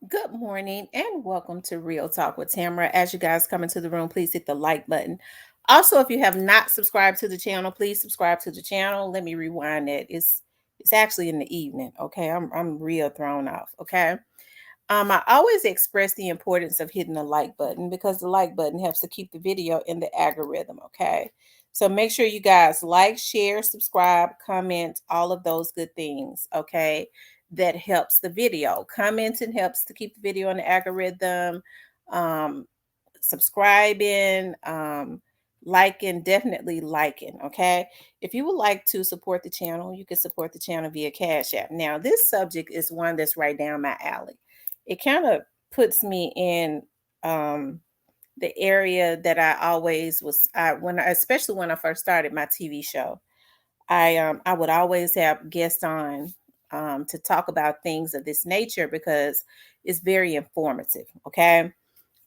Good morning and welcome to Real Talk with Tamara. As you guys come into the room, please hit the like button. Also, if you have not subscribed to the channel, please subscribe to the channel. Let me rewind it. It's actually in the evening. Okay, I'm real thrown off. Okay. I always express the importance of hitting the like button because the like button helps to keep the video in the algorithm. Okay. So make sure you guys like, share, subscribe, comment, all of those good things. Okay. That helps the video. Commenting helps to keep the video in the algorithm. Um, Subscribing, liking, definitely liking. Okay. If you would like to support the channel, you can support the channel via Cash App. Now, this subject is one that's right down my alley. It kind of puts me in the area that I always was especially when I first started my TV show. I would always have guests on to talk about things of this nature because it's very informative. Okay.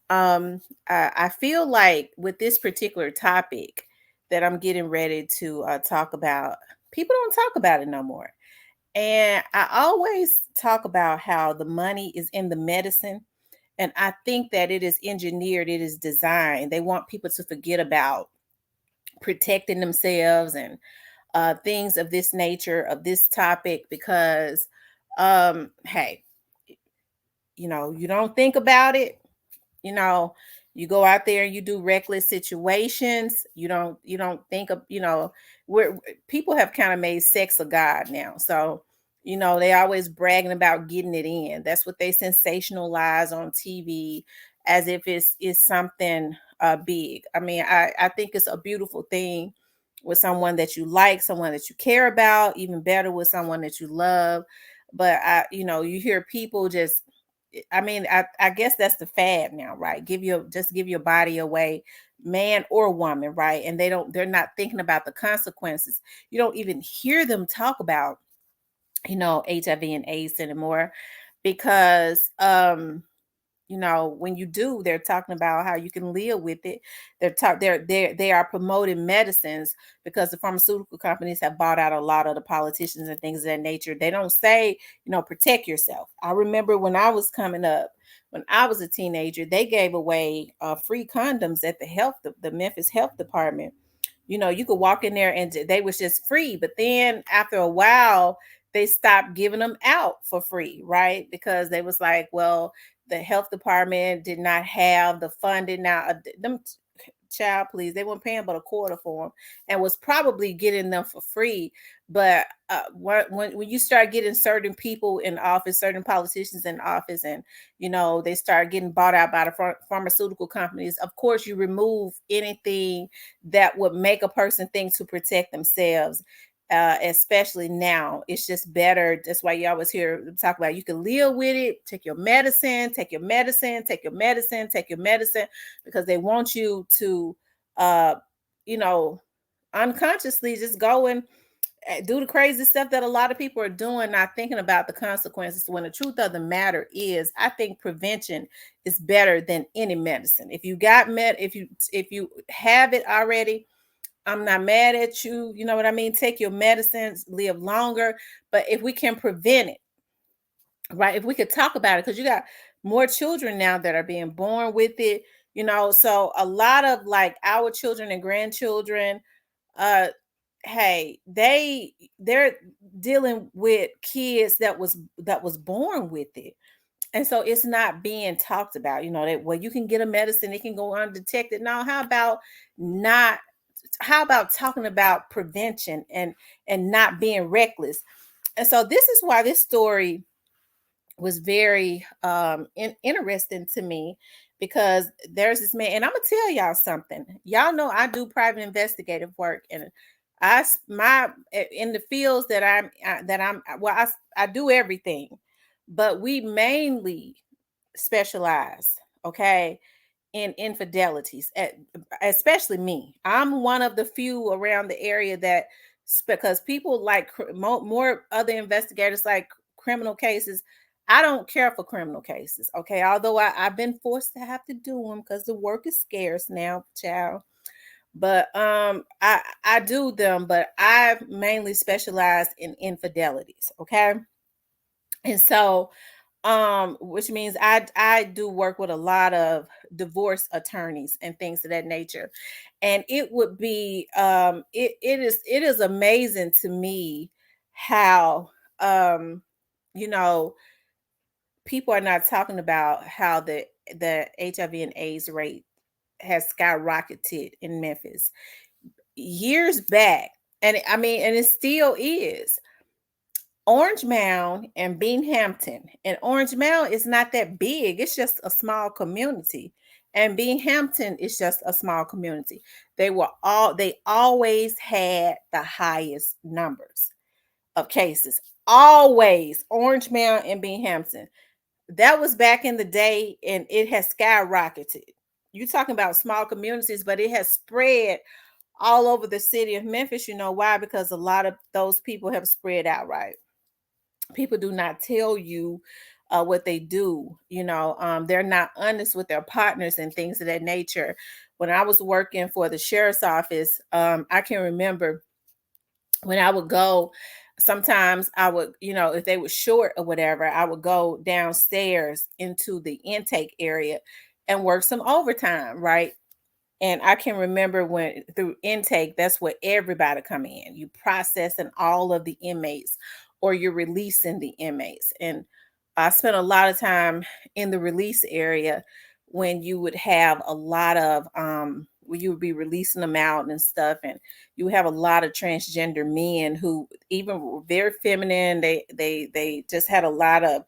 I feel like with this particular topic that I'm getting ready to talk about, people don't talk about it no more. And I always talk about how the money is in the medicine. And I think that it is engineered, it is designed. They want people to forget about protecting themselves and things of this nature, of this topic, because, hey, you don't think about it, you know you go out there and you do reckless situations. You don't think of, where people have kind of made sex a god now. So they always bragging about getting it in. That's what they sensationalize on TV, as if it's something big. I mean, I think it's a beautiful thing with someone that you like, someone that you care about, even better with someone that you love. But you hear people just, I mean, I guess that's the fad now, right? Give your body away, man or woman, right? And they're not thinking about the consequences. You don't even hear them talk about, HIV and AIDS anymore because when you do, they're talking about how you can live with it. They are promoting medicines because the pharmaceutical companies have bought out a lot of the politicians and things of that nature. They don't say, protect yourself. I remember when I was coming up, when I was a teenager, they gave away free condoms at the Memphis Health Department. You could walk in there and they was just free, but then after a while they stopped giving them out for free, right? Because they was like, well, the health department did not have the funding. Now them child, please, they weren't paying but a quarter for them and was probably getting them for free. But when you start getting certain people in office, certain politicians in office, and they start getting bought out by the pharmaceutical companies, of course you remove anything that would make a person think to protect themselves. Especially now, it's just better. That's why you always hear them talk about you can live with it. Take your medicine, take your medicine, take your medicine, take your medicine, because they want you to, uh, you know, unconsciously just go and do the crazy stuff that a lot of people are doing, not thinking about the consequences. When the truth of the matter is, I think prevention is better than any medicine. If you got if you have it already, I'm not mad at you. You know what I mean? Take your medicines, live longer. But if we can prevent it, right? If we could talk about it, because you got more children now that are being born with it, so a lot of like our children and grandchildren, uh, hey, they're dealing with kids that was born with it. And so it's not being talked about, that well, you can get a medicine, it can go undetected. Now, not how about talking about prevention and not being reckless? And so this is why this story was very interesting to me, because there's this man, and I'm gonna tell y'all something. Y'all know I do private investigative work, and my in the fields that I'm well, I do everything, but we mainly specialize, okay, in infidelities, especially me. I'm one of the few around the area that, because people like more other investigators like criminal cases. I don't care for criminal cases, okay, although I've been forced to have to do them because the work is scarce now, child. But I do them, but I mainly specialize in infidelities, okay. And so Which means I do work with a lot of divorce attorneys and things of that nature. And it would be it is amazing to me how you know people are not talking about how the HIV and AIDS rate has skyrocketed in Memphis years back. And I mean, and it still is. Orange Mound and Binghamton. And Orange Mound is not that big. It's just a small community. And Binghamton is just a small community. They always had the highest numbers of cases. Always Orange Mound and Binghamton. That was back in the day, and it has skyrocketed. You're talking about small communities, but it has spread all over the city of Memphis. You know why? Because a lot of those people have spread out, right? People do not tell you what they do. They're not honest with their partners and things of that nature. When I was working for the sheriff's office, I can remember when I would go, sometimes I would, if they were short or whatever, I would go downstairs into the intake area and work some overtime, right? And I can remember when through intake, that's where everybody come in. You processing all of the inmates or you're releasing the inmates. And I spent a lot of time in the release area when you would have a lot of when you would be releasing them out and stuff. And you have a lot of transgender men who even were very feminine. They just had a lot of,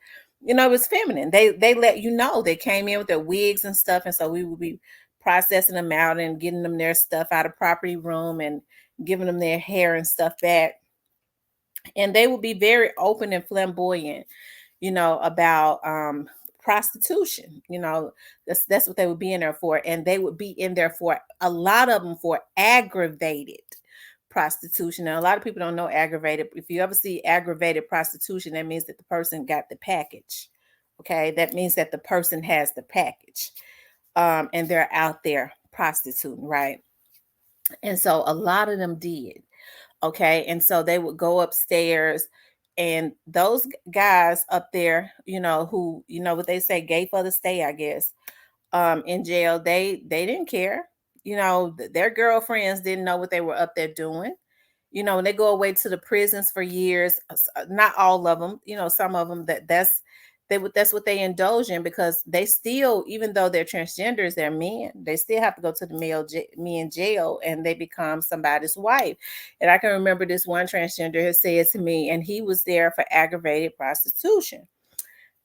it was feminine. They let you know they came in with their wigs and stuff. And so we would be processing them out and getting them their stuff out of property room and giving them their hair and stuff back. And they would be very open and flamboyant, about prostitution. That's what they would be in there for. And they would be in there for a lot of them for aggravated prostitution. Now, a lot of people don't know aggravated. If you ever see aggravated prostitution, that means that the person got the package. Okay, that means that the person has the package. And they're out there prostituting, right? And so a lot of them did. Okay. And so they would go upstairs, and those guys up there, who, what they say, gay for the stay, I guess, in jail, they didn't care. Their girlfriends didn't know what they were up there doing. And they go away to the prisons for years. Not all of them, some of them that's what they indulge in, because they still, even though they're transgenders, they're men. They still have to go to the men jail, and they become somebody's wife. And I can remember this one transgender has said to me, and he was there for aggravated prostitution.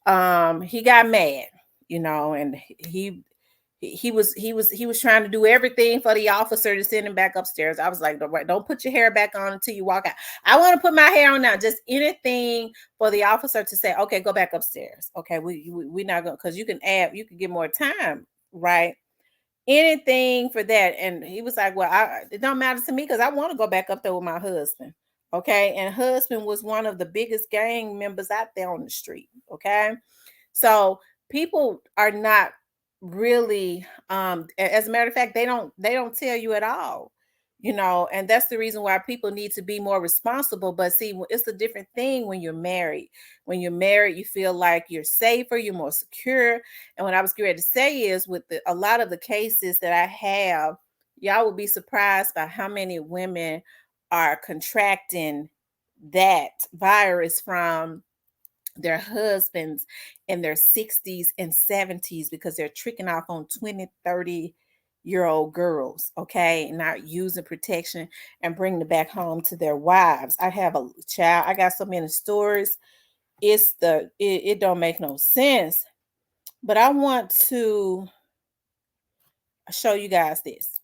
He got mad, and he was trying to do everything for the officer to send him back upstairs. I was like, don't put your hair back on until you walk out. I want to put my hair on now. Just anything for the officer to say, okay, go back upstairs. Okay, we're not going, because you can get more time, right? Anything for that. And he was like, well, it don't matter to me, because I want to go back up there with my husband. Okay. And husband was one of the biggest gang members out there on the street. Okay. So people are not really, as a matter of fact, they don't tell you at all, and that's the reason why people need to be more responsible. But see, it's a different thing when you're married. When you're married, you feel like you're safer, you're more secure. And what I was ready to say is, with a lot of the cases that I have, y'all will be surprised by how many women are contracting that virus from their husbands in their 60s and 70s, because they're tricking off on 20, 30-year-old girls, okay, not using protection, and bringing it back home to their wives. I have a child. I got so many stories. It don't make no sense. But I want to show you guys this.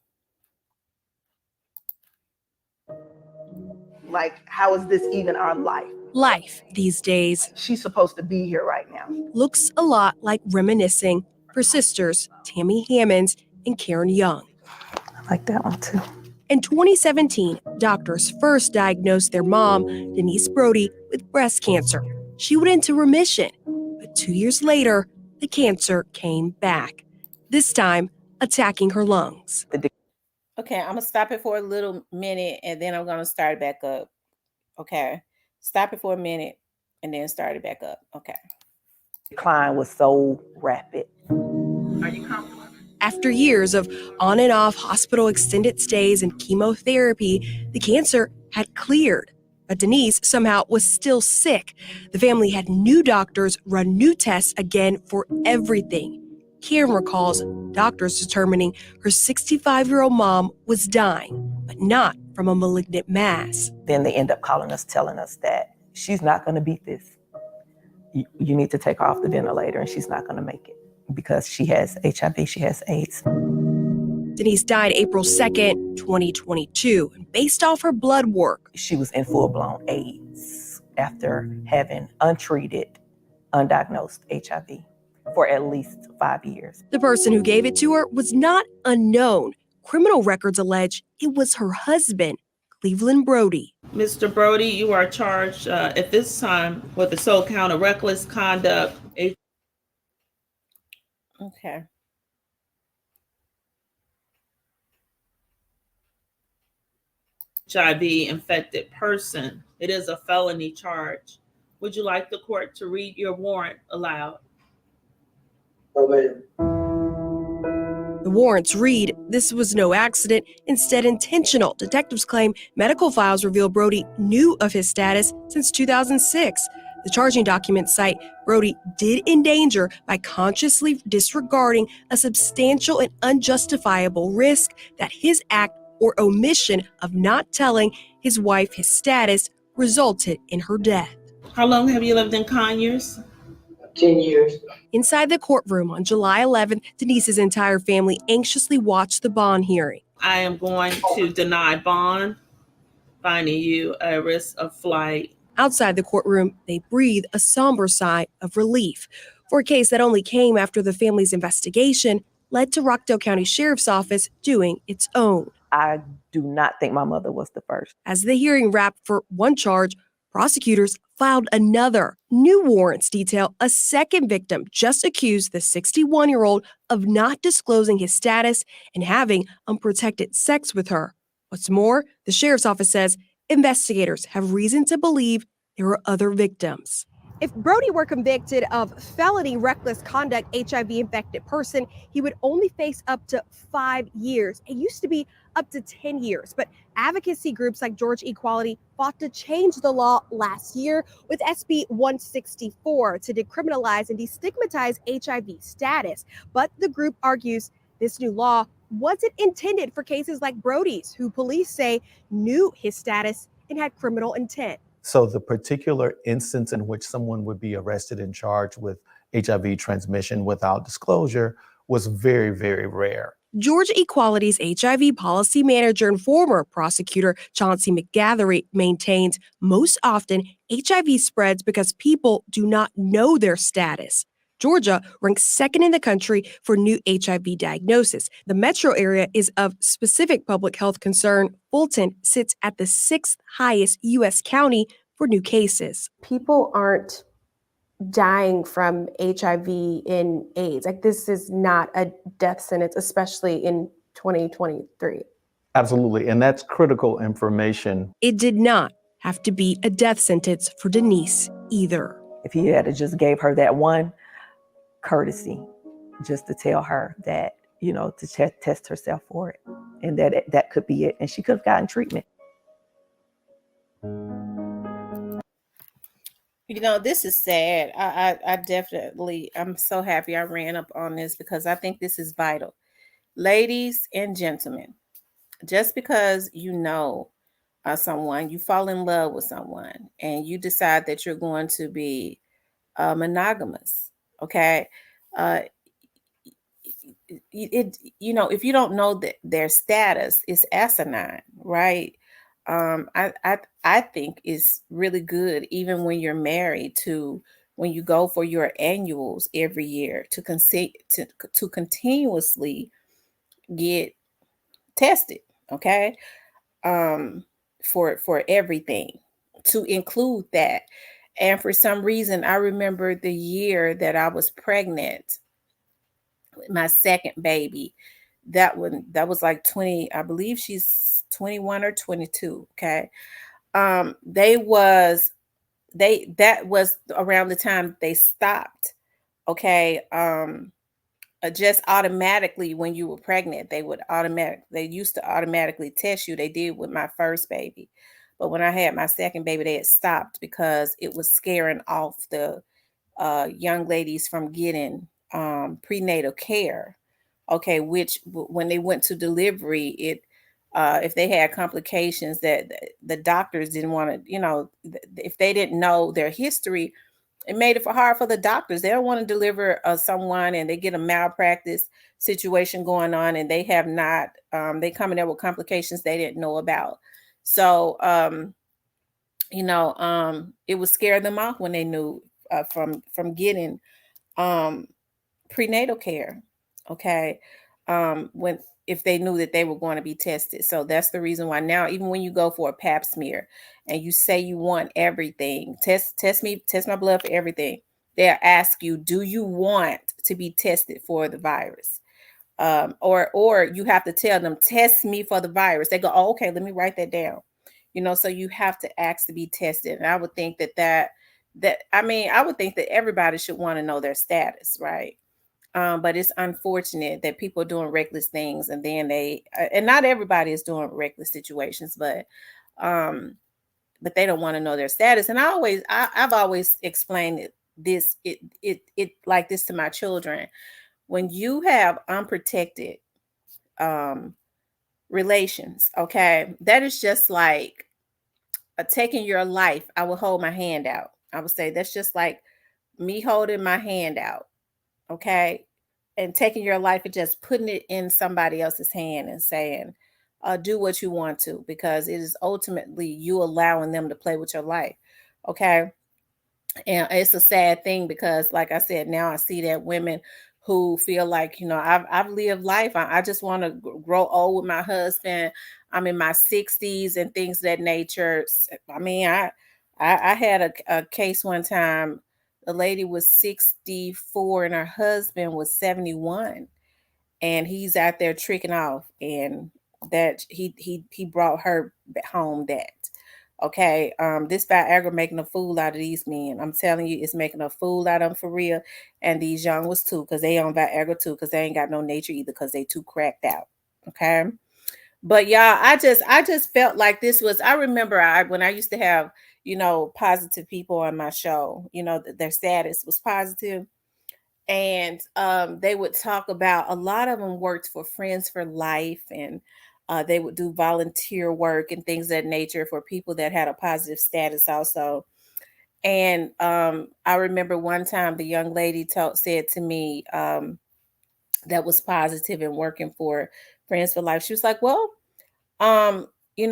Like, how is this even our life? Life these days. She's supposed to be here right now. Looks a lot like reminiscing for sisters Tammy Hammonds and Karen Young. I like that one too. In 2017, doctors first diagnosed their mom, Denise Brody, with breast cancer. She went into remission, but 2 years later, the cancer came back, this time attacking her lungs. Okay, I'm going to stop it for a little minute, and then I'm going to start it back up. Okay, stop it for a minute and then start it back up. Okay. Decline was so rapid. After years of on and off hospital extended stays and chemotherapy, the cancer had cleared. But Denise somehow was still sick. The family had new doctors run new tests again for everything. Karen recalls doctors determining her 65-year-old mom was dying, but not from a malignant mass. Then they end up calling us, telling us that she's not going to beat this. You need to take her off the ventilator, and she's not going to make it because she has HIV, she has AIDS. Denise died April 2nd, 2022, and based off her blood work, she was in full-blown AIDS after having untreated, undiagnosed HIV for at least 5 years. The person who gave it to her was not unknown. Criminal records allege it was her husband, Cleveland Brody. Mr. Brody, you are charged at this time with the sole count of reckless conduct. Okay. HIV infected person. It is a felony charge. Would you like the court to read your warrant aloud? No, ma'am. The warrants read, this was no accident, instead intentional. Detectives claim medical files reveal Brody knew of his status since 2006. The charging documents cite Brody did endanger by consciously disregarding a substantial and unjustifiable risk that his act or omission of not telling his wife his status resulted in her death. How long have you lived in Conyers? 10 years. Inside the courtroom on July 11th, Denise's entire family anxiously watched the bond hearing. I am going to deny bond, finding you at risk of flight. Outside the courtroom, they breathe a somber sigh of relief for a case that only came after the family's investigation led to Rockdale County Sheriff's Office doing its own. I do not think my mother was the first. As the hearing wrapped for one charge, prosecutors filed another. New warrants detail a second victim just accused the 61-year-old of not disclosing his status and having unprotected sex with her. What's more, the sheriff's office says investigators have reason to believe there are other victims. If Brody were convicted of felony reckless conduct HIV-infected person, he would only face up to 5 years. It used to be up to 10 years, but advocacy groups like Georgia Equality fought to change the law last year with SB 164 to decriminalize and destigmatize HIV status. But the group argues this new law wasn't intended for cases like Brody's, who police say knew his status and had criminal intent. So the particular instance in which someone would be arrested and charged with HIV transmission without disclosure was very, very rare. Georgia Equality's HIV policy manager and former prosecutor Chauncey McGathery maintains most often HIV spreads because people do not know their status. Georgia ranks second in the country for new HIV diagnosis. The metro area is of specific public health concern. Fulton sits at the 6th highest U.S. county for new cases. People aren't dying from HIV and AIDS. Like, this is not a death sentence, especially in 2023. Absolutely, and that's critical information. It did not have to be a death sentence for Denise either. If he had just gave her that one courtesy, just to tell her that, to test herself for it, and that could be it, and she could have gotten treatment. This is sad. I definitely, I'm so happy I ran up on this because I think this is vital. Ladies and gentlemen, just because someone, you fall in love with someone and you decide that you're going to be monogamous, okay? If you don't know that their status is asinine, right? I think it's really good, even when you're married, when you go for your annuals every year, to continuously get tested, okay? For everything, to include that. And for some reason, I remember the year that I was pregnant with my second baby. That was like 20, I believe she's 21 or 22. Okay. That was around the time they stopped Okay. Just automatically when you were pregnant, they used to automatically test you. They did with my first baby. But when I had my second baby, they had stopped because it was scaring off the young ladies from getting prenatal care. Okay, which when they went to delivery, if they had complications that the doctors didn't want to, if they didn't know their history, it made it hard for the doctors. They don't want to deliver someone and they get a malpractice situation going on and they have not, they come in there with complications they didn't know about. So, it would scare them off when they knew from getting um, prenatal care. Okay, when if they knew that they were going to be tested. So that's the reason why now, even when you go for a pap smear and you say you want everything, test my blood for everything, they'll ask you, do you want to be tested for the virus? Or you have to tell them, test me for the virus. They go, oh, okay, let me write that down. So you have to ask to be tested. And I would think I would think that everybody should want to know their status, right? But it's unfortunate that people are doing reckless things and then and not everybody is doing reckless situations, um, but they don't want to know their status. And I've always explained it like this to my children. When you have unprotected um, relations, okay, that is just like taking your life. I would hold my hand out. I would say that's just like me holding my hand out, okay, and taking your life and just putting it in somebody else's hand and saying, do what you want to, because it is ultimately you allowing them to play with your life, okay? And it's a sad thing because, like I said, now I see that women who feel like, I've lived life. I just want to grow old with my husband. I'm in my 60s and things of that nature. I mean, I had a case one time. The lady was 64 and her husband was 71, and he's out there tricking off, and that he brought her home that. Okay, this Viagra making a fool out of these men. I'm telling you, it's making a fool out of them for real. And these young ones too, because they on Viagra too, because they ain't got no nature either, because they too cracked out. Okay. But y'all, I just felt like this was, I remember when I used to have, positive people on my show, their status was positive. And they would talk about, a lot of them worked for Friends for Life, and they would do volunteer work and things of that nature for people that had a positive status also. And I remember one time the young lady said to me, that was positive and working for Friends for Life. She was like, well, um, she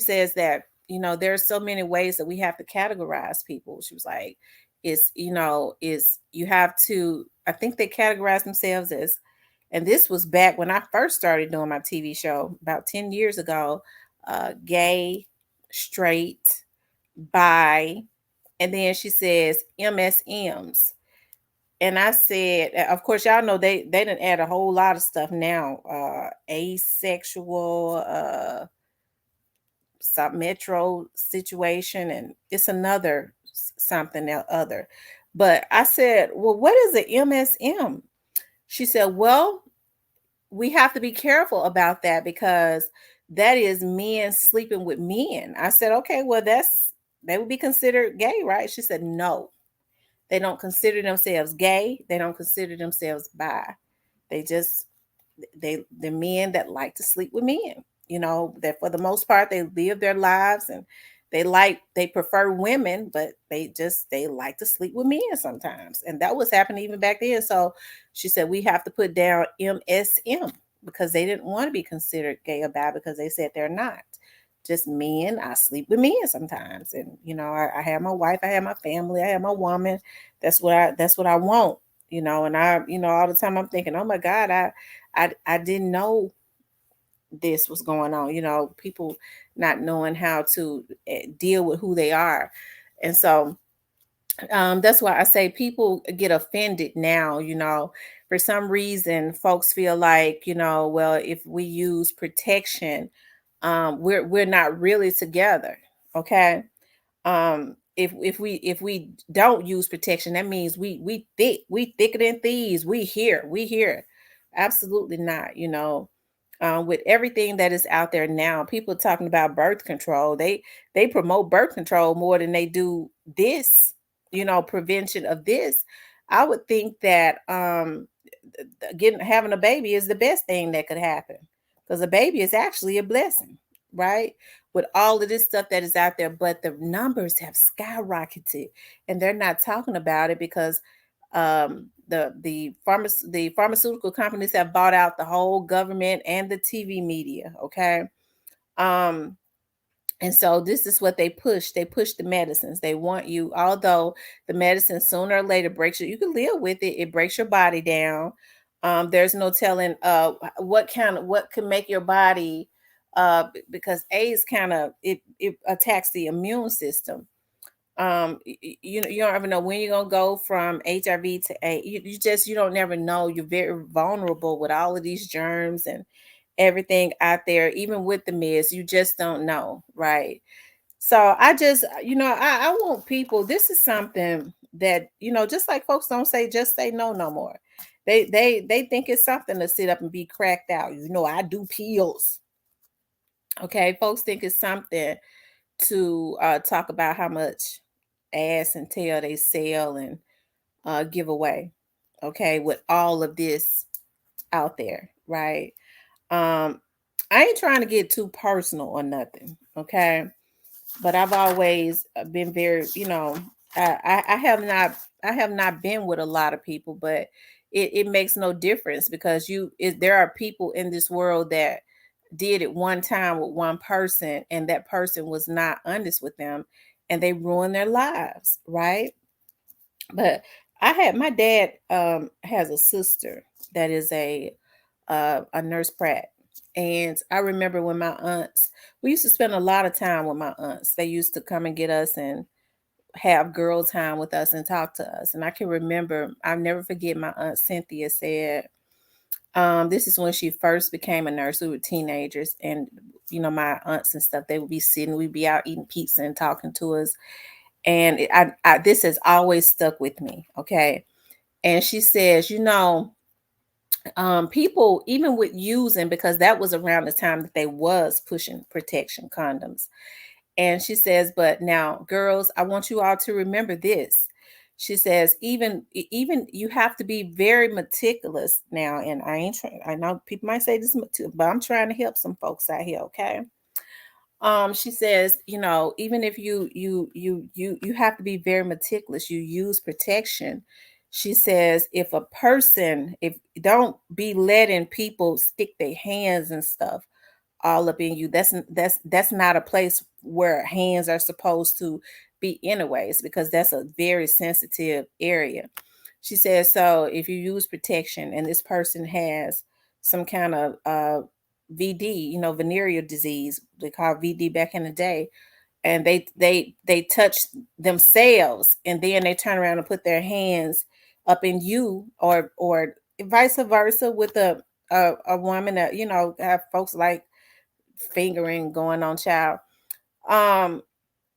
says that, there are so many ways that we have to categorize people. She was like, is you have to, I think they categorize themselves as, and this was back when I first started doing my TV show about 10 years ago, gay, straight, bi, and then she says MSMs. And I said, of course, y'all know they didn't add a whole lot of stuff now. Asexual, some metro situation, and it's another something other. But I said, well, what is the MSM? She said, well, we have to be careful about that because that is men sleeping with men. I said, okay, well, they would be considered gay, right? She said, no. They don't consider themselves gay. They don't consider themselves bi. They just the men that like to sleep with men. That for the most part they live their lives and they prefer women, but they like to sleep with men sometimes. And that was happening even back then. So she said we have to put down MSM because they didn't want to be considered gay or bi because they said they're not. Just men. I sleep with men sometimes, and I have my wife, I have my family, I have my woman. That's what I want. And all the time I'm thinking, oh my God, I didn't know this was going on. People not knowing how to deal with who they are, and so that's why I say people get offended now. For some reason, folks feel like well, if we use protection, we're not really together. Okay. if we don't use protection, that means we thicker than thieves. We here. Absolutely not. With everything that is out there now, people talking about birth control. They promote birth control more than they do this. Prevention of this. I would think that having a baby is the best thing that could happen, because a baby is actually a blessing, right? With all of this stuff that is out there, but the numbers have skyrocketed, and they're not talking about it because the pharmaceutical companies have bought out the whole government and the TV media. Okay. um and so this is what they push. They push the medicines. They want you, although the medicine sooner or later breaks you can live with it. It breaks your body down. There's no telling what can make your body because AIDS kind of it attacks the immune system. You don't ever know when you're gonna go from HIV to AIDS. You don't never know. You're very vulnerable with all of these germs and everything out there, even with the meds. You just don't know, right? So I just, I want people. This is something that, just like folks don't say, just say no more. They think it's something to sit up and be cracked out. I do pills. Okay, folks think it's something to talk about how much ass and tail they sell and give away. Okay, with all of this out there, right? I ain't trying to get too personal or nothing, okay? But I've always been very, I have not been with a lot of people, but it makes no difference because there are people in this world that did it one time with one person, and that person was not honest with them, and they ruined their lives, right? But my dad has a sister that is a nurse pratt. And I remember when my aunts, we used to spend a lot of time with my aunts. They used to come and get us and have girl time with us and talk to us. And I can remember, I'll never forget, my aunt Cynthia said, this is when she first became a nurse. We were teenagers, and my aunts and stuff, they would be sitting, we'd be out eating pizza and talking to us. And this has always stuck with me. Okay. And she says, people, even with using, because that was around the time that they was pushing protection condoms. And she says, but now, girls, I want you all to remember this. She says, even you have to be very meticulous now. And I ain't trying, I know people might say this too, but I'm trying to help some folks out here. Okay. She says, even if you have to be very meticulous, you use protection. She says, if don't be letting people stick their hands and stuff all up in you. That's not a place where hands are supposed to be anyways, because that's a very sensitive area. She says, so if you use protection and this person has some kind of VD, venereal disease, they call VD back in the day, and they touch themselves, and then they turn around and put their hands up in you, or vice versa with a woman that have folks like fingering going on, child.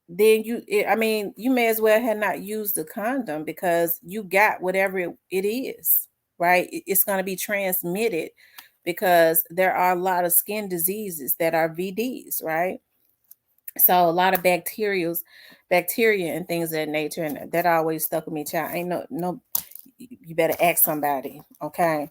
Then you may as well have not used the condom, because you got whatever it is, right? It's going to be transmitted, because there are a lot of skin diseases that are VDs, right? So a lot of bacteria and things of that nature, and that always stuck with me, child. Ain't no, you better ask somebody, okay?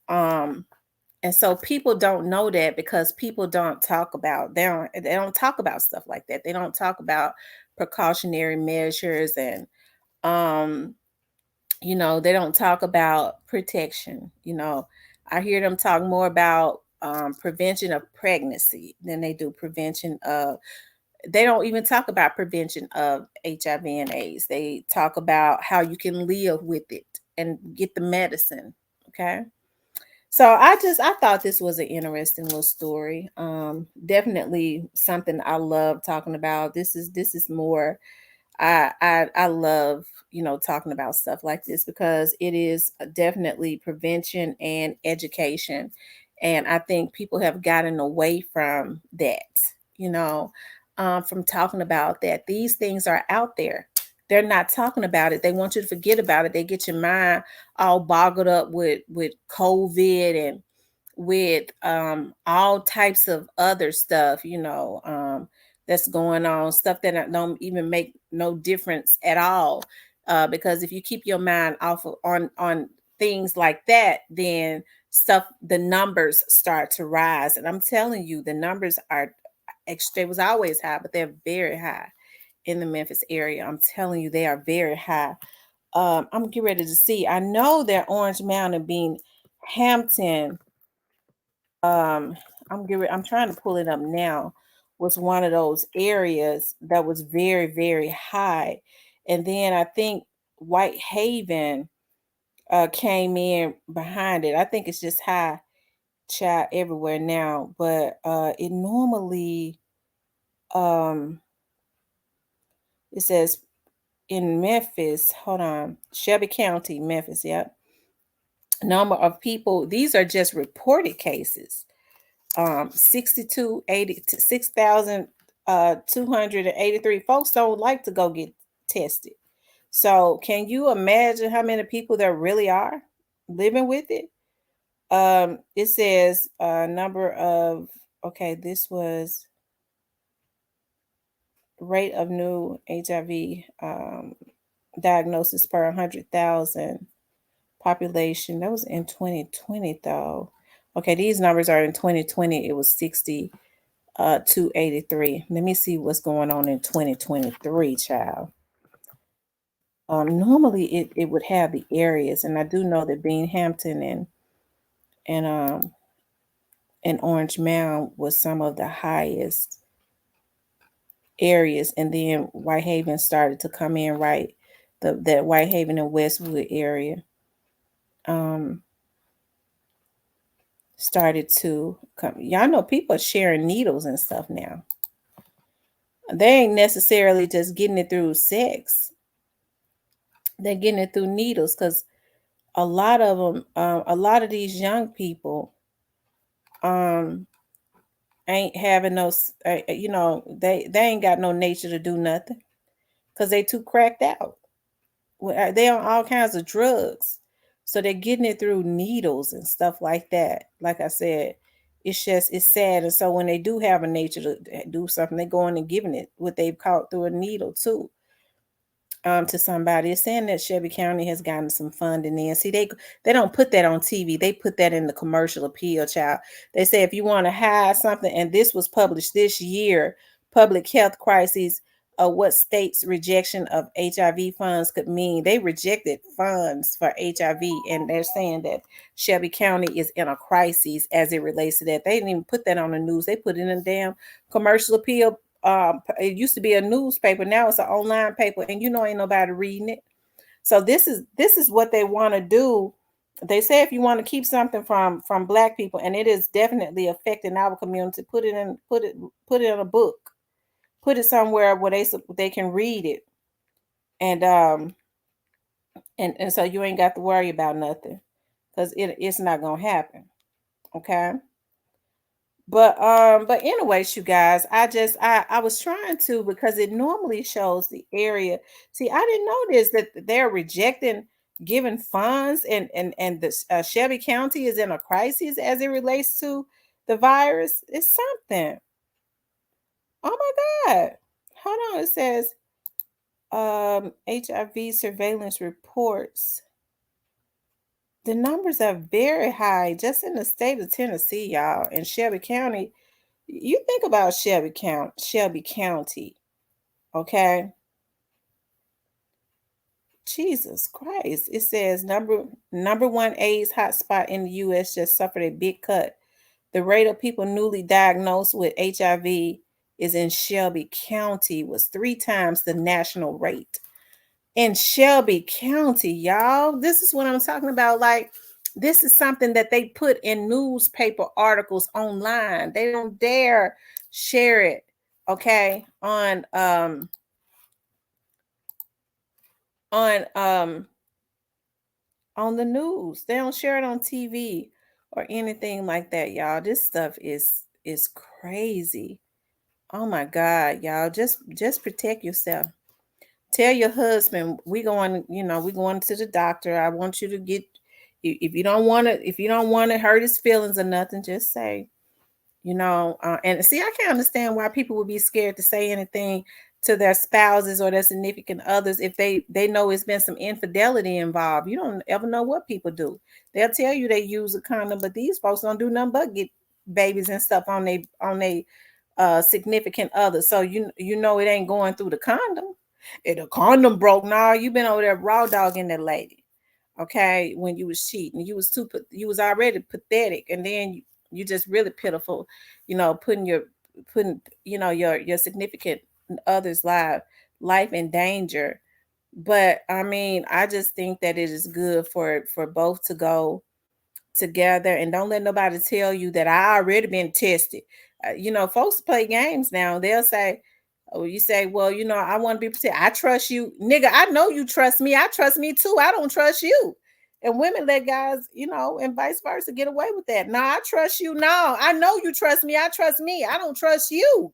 And so people don't know that, because people don't talk about, they don't talk about stuff like that. They don't talk about precautionary measures, and they don't talk about protection. I hear them talk more about prevention of pregnancy than they do prevention of, they don't even talk about prevention of HIV and AIDS. They talk about how you can live with it and get the medicine. Okay. So I thought this was an interesting little story. Definitely something I love talking about. This is more, I love, talking about stuff like this, because it is definitely prevention and education. And I think people have gotten away from that, you know. from talking about that. These things are out there. They're not talking about it. They want you to forget about it. They get your mind all boggled up with COVID and with all types of other stuff, that's going on, stuff that don't even make no difference at all. Because if you keep your mind off of on things like that, then the numbers start to rise. And I'm telling you, the numbers are extra. It was always high, but they're very high in the Memphis area. I'm telling you, they are very high. I'm getting ready to see. I know that Orange Mountain being Hampton. I'm trying to pull it up now. Was one of those areas that was very, very high. And then I think White Haven came in behind it. I think it's just high child everywhere now, but it normally it says in Memphis, hold on, Shelby County, Memphis, yep. Number of people, these are just reported cases. 6,283 folks don't like to go get tested. So can you imagine how many people there really are living with it? It says number of, okay, this was rate of new HIV diagnosis per 100,000 population. That was in 2020 though. Okay, these numbers are in 2020. It was 283. Let me see what's going on in 2023, child. Normally it would have the areas, and I do know that Binghamton and Orange Mound was some of the highest areas, and then Whitehaven started to come in right, that Whitehaven and Westwood area started to come. Y'all know people are sharing needles and stuff now. They ain't necessarily just getting it through sex. They're getting it through needles, because a lot of them, a lot of these young people ain't having no, they ain't got no nature to do nothing, because they too cracked out. They on all kinds of drugs, so they're getting it through needles and stuff like that. Like I said, it's sad. And so when they do have a nature to do something, they go in and giving it what they've caught through a needle too. To somebody. It's saying that Shelby County has gotten some funding in. See, they don't put that on TV. They put that in the commercial appeal, child. They say if you want to hide something, and this was published this year, public health crises, what states' rejection of HIV funds could mean. They rejected funds for HIV, and they're saying that Shelby County is in a crisis as it relates to that. They didn't even put that on the news. They put it in a damn commercial appeal. It used to be a newspaper, now it's an online paper, and ain't nobody reading it. So this is what they want to do. They say if you want to keep something from Black people, and it is definitely affecting our community, put it in a book, put it somewhere where they can read it, and so you ain't got to worry about nothing, because it's not gonna happen. Okay. But anyways, you guys, I was trying to, because it normally shows the area. See, I didn't notice that they're rejecting giving funds, and the Shelby County is in a crisis as it relates to the virus. It's something. Oh my God. Hold on. It says HIV surveillance reports. The numbers are very high just in the state of Tennessee, y'all, and Shelby County. You think about Shelby County, okay? Jesus Christ. It says number one AIDS hotspot in the U.S. just suffered a big cut. The rate of people newly diagnosed with HIV is in Shelby County was 3 times the national rate. In Shelby County, y'all, this is what I'm talking about. Like, this is something that they put in newspaper articles online. They don't dare share it, okay, on the news. They don't share it on TV or anything like that, y'all. This stuff is crazy. Oh my God, y'all, just protect yourself. Tell your husband we going, we going to the doctor. I want you to get, if you don't want to, hurt his feelings or nothing, just say, and see, I can't understand why people would be scared to say anything to their spouses or their significant others if they know it's been some infidelity involved. You don't ever know what people do. They'll tell you they use a condom, but these folks don't do nothing but get babies and stuff on they significant others. So it ain't going through the condom. If the condom broke, nah, you been over there raw dogging that lady. Okay, when you was cheating, you was already pathetic, and then you just really pitiful, putting your significant other's life in danger. But I mean, I just think that it is good for both to go together, and don't let nobody tell you that I already been tested. Folks play games now. They'll say, oh, you say, well, I want to be protected. I trust you, nigga. I know you trust me. I trust me too. I don't trust you. And women let guys, and vice versa, get away with that. No, I trust you. No, I know you trust me. I trust me. I don't trust you.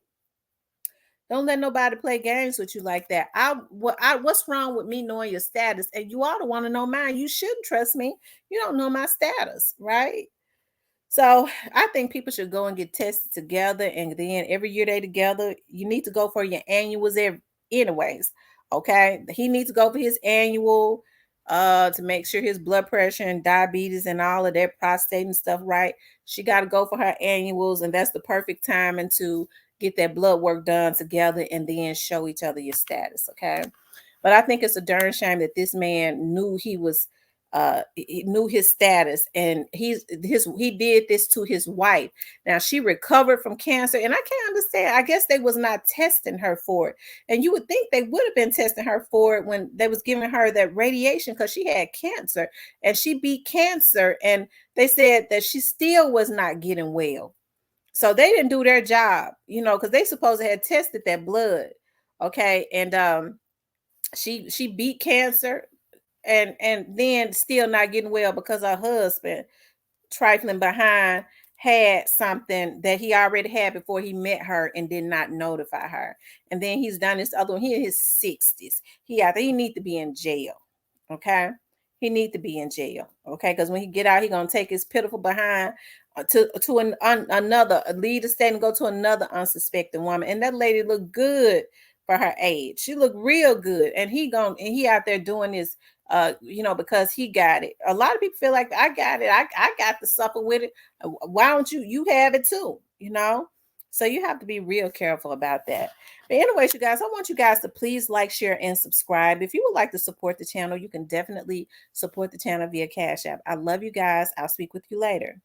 Don't let nobody play games with you like that. What's wrong with me knowing your status? And you ought to want to know mine. You shouldn't trust me. You don't know my status, right? So I think people should go and get tested together, and then every year they together, you need to go for your annuals anyways. Okay. He needs to go for his annual to make sure his blood pressure and diabetes and all of that prostate and stuff right. She got to go for her annuals, and that's the perfect timing to get that blood work done together and then show each other your status. Okay. But I think it's a darn shame that this man knew he knew his status, and he did this to his wife. Now she recovered from cancer, and I can't understand. I guess they was not testing her for it, and you would think they would have been testing her for it when they was giving her that radiation, because she had cancer and she beat cancer, and they said that she still was not getting well. So they didn't do their job, because they supposed to have tested that blood. Okay. And she beat cancer, and then still not getting well because her husband, trifling behind, had something that he already had before he met her and did not notify her. And then he's done this other one. He in his 60s. I think he need to be in jail. Okay. He need to be in jail. Okay. Because when he get out, he gonna take his pitiful behind to another lead estate and go to another unsuspecting woman. And that lady looked good for her age. She looked real good. And he out there doing this because he got it. A lot of people feel like I got it. I got to suffer with it. Why don't you have it too? So you have to be real careful about that. But anyways, you guys, I want you guys to please like, share, and subscribe. If you would like to support the channel, you can definitely support the channel via Cash App. I love you guys. I'll speak with you later.